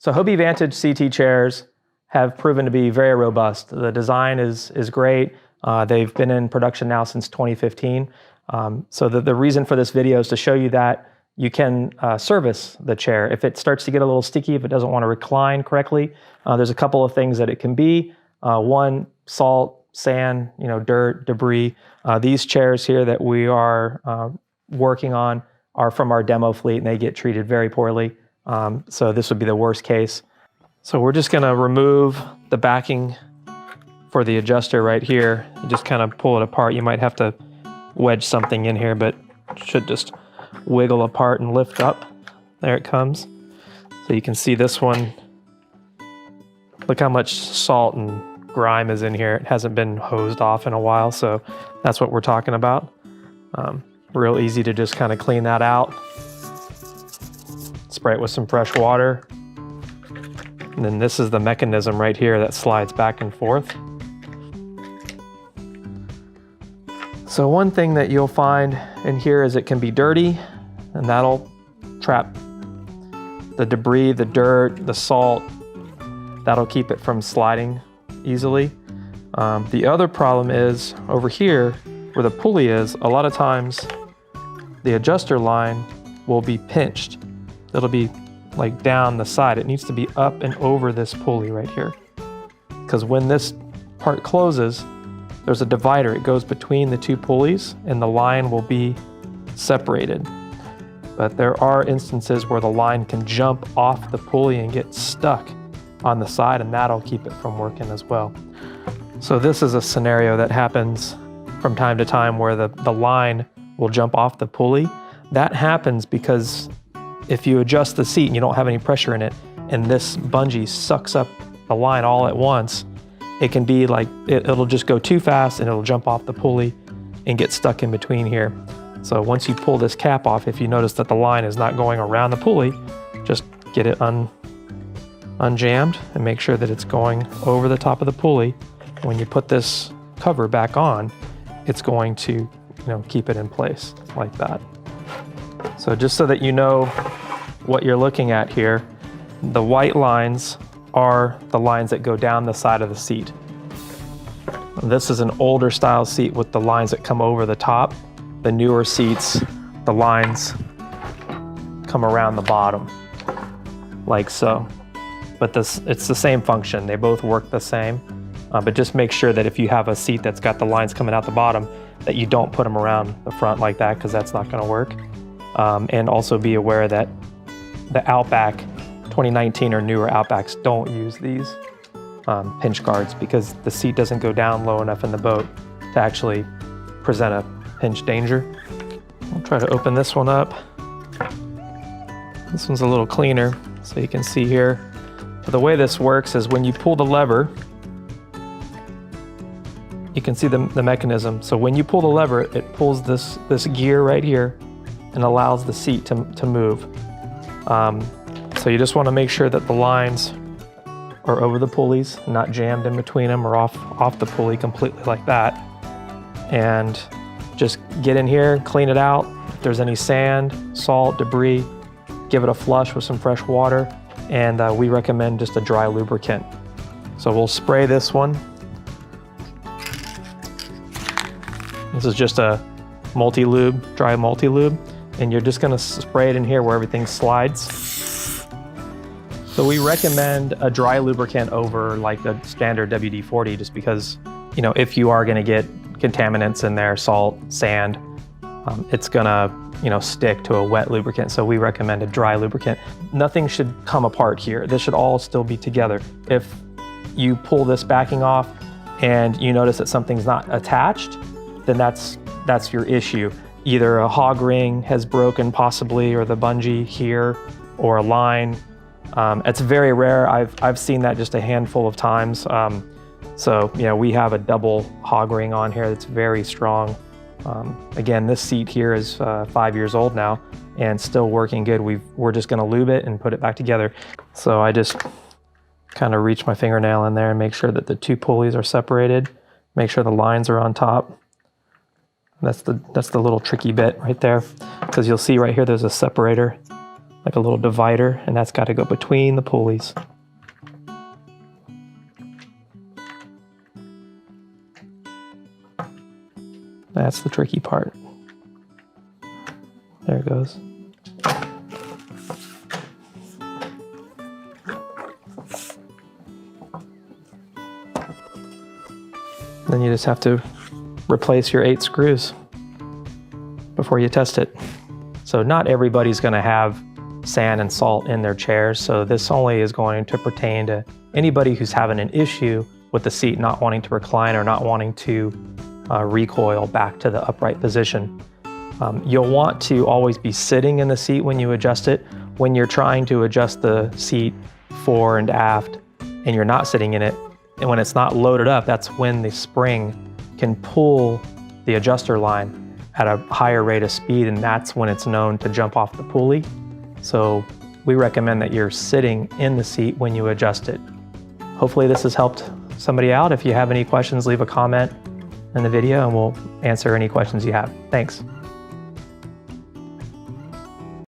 So Hobie Vantage CT chairs have proven to be very robust. The design is great. They've been in production now since 2015. So the reason for this video is to show you that you can service the chair. If it starts to get a little sticky, if it doesn't want to recline correctly, there's a couple of things that it can be. One, salt, sand, dirt, debris. These chairs here that we are working on are from our demo fleet, and they get treated very poorly. So this would be the worst case. So we're just gonna remove the backing for the adjuster right here. You just kind of pull it apart. You might have to wedge something in here, but it should just wiggle apart and lift up. There it comes. So you can see this one. Look how much salt and grime is in here. It hasn't been hosed off in a while, so that's what we're talking about. Real easy to just kind of clean that out. Spray it with some fresh water. And then this is the mechanism right here that slides back and forth. So one thing that you'll find in here is it can be dirty, and that'll trap the debris, the dirt, the salt. That'll keep it from sliding easily. The other problem is over here where the pulley is, a lot of times the adjuster line will be pinched. It'll be like down the side. It needs to be up and over this pulley right here. Because when this part closes, there's a divider. It goes between the two pulleys and the line will be separated. But there are instances where the line can jump off the pulley and get stuck on the side, and that'll keep it from working as well. So this is a scenario that happens from time to time where the line will jump off the pulley. That happens because if you adjust the seat and you don't have any pressure in it, and this bungee sucks up the line all at once, it can be like, it'll just go too fast and it'll jump off the pulley and get stuck in between here. So once you pull this cap off, if you notice that the line is not going around the pulley, just get it unjammed and make sure that it's going over the top of the pulley. When you put this cover back on, it's going to keep it in place like that. So just so that you know what you're looking at here, the white lines are the lines that go down the side of the seat. This is an older style seat with the lines that come over the top. The newer seats, the lines come around the bottom, like so. But it's the same function. They both work the same. But just make sure that if you have a seat that's got the lines coming out the bottom, that you don't put them around the front like that, because that's not gonna work. And also be aware that the Outback 2019 or newer Outbacks don't use these pinch guards, because the seat doesn't go down low enough in the boat to actually present a pinch danger. I'll try to open this one up. This one's a little cleaner, so you can see here. But the way this works is when you pull the lever, you can see the mechanism. So when you pull the lever, it pulls this gear right here and allows the seat to move. So you just want to make sure that the lines are over the pulleys, not jammed in between them or off the pulley completely like that. And just get in here, clean it out. If there's any sand, salt, debris, give it a flush with some fresh water. And we recommend just a dry lubricant. So we'll spray this one. This is just a multi-lube, dry multi-lube. And you're just gonna spray it in here where everything slides. So we recommend a dry lubricant over like a standard WD-40, just because, if you are gonna get contaminants in there, salt, sand, it's gonna, stick to a wet lubricant. So we recommend a dry lubricant. Nothing should come apart here. This should all still be together. If you pull this backing off and you notice that something's not attached, then that's your issue. Either a hog ring has broken possibly, or the bungee here, or a line. It's very rare. I've seen that just a handful of times. So we have a double hog ring on here that's very strong. Again, this seat here is 5 years old now and still working good. We're just gonna lube it and put it back together. So I just kind of reach my fingernail in there and make sure that the two pulleys are separated. Make sure the lines are on top. That's the little tricky bit right there, because you'll see right here there's a separator like a little divider, and that's got to go between the pulleys. That's the tricky part. There it goes. Then you just have to replace your 8 screws before you test it. So not everybody's going to have sand and salt in their chairs, so this only is going to pertain to anybody who's having an issue with the seat not wanting to recline or not wanting to recoil back to the upright position. You'll want to always be sitting in the seat when you adjust it. When you're trying to adjust the seat fore and aft and you're not sitting in it, and when it's not loaded up, that's when the spring can pull the adjuster line at a higher rate of speed, and that's when it's known to jump off the pulley. So we recommend that you're sitting in the seat when you adjust it. Hopefully this has helped somebody out. If you have any questions, leave a comment in the video and we'll answer any questions you have. Thanks.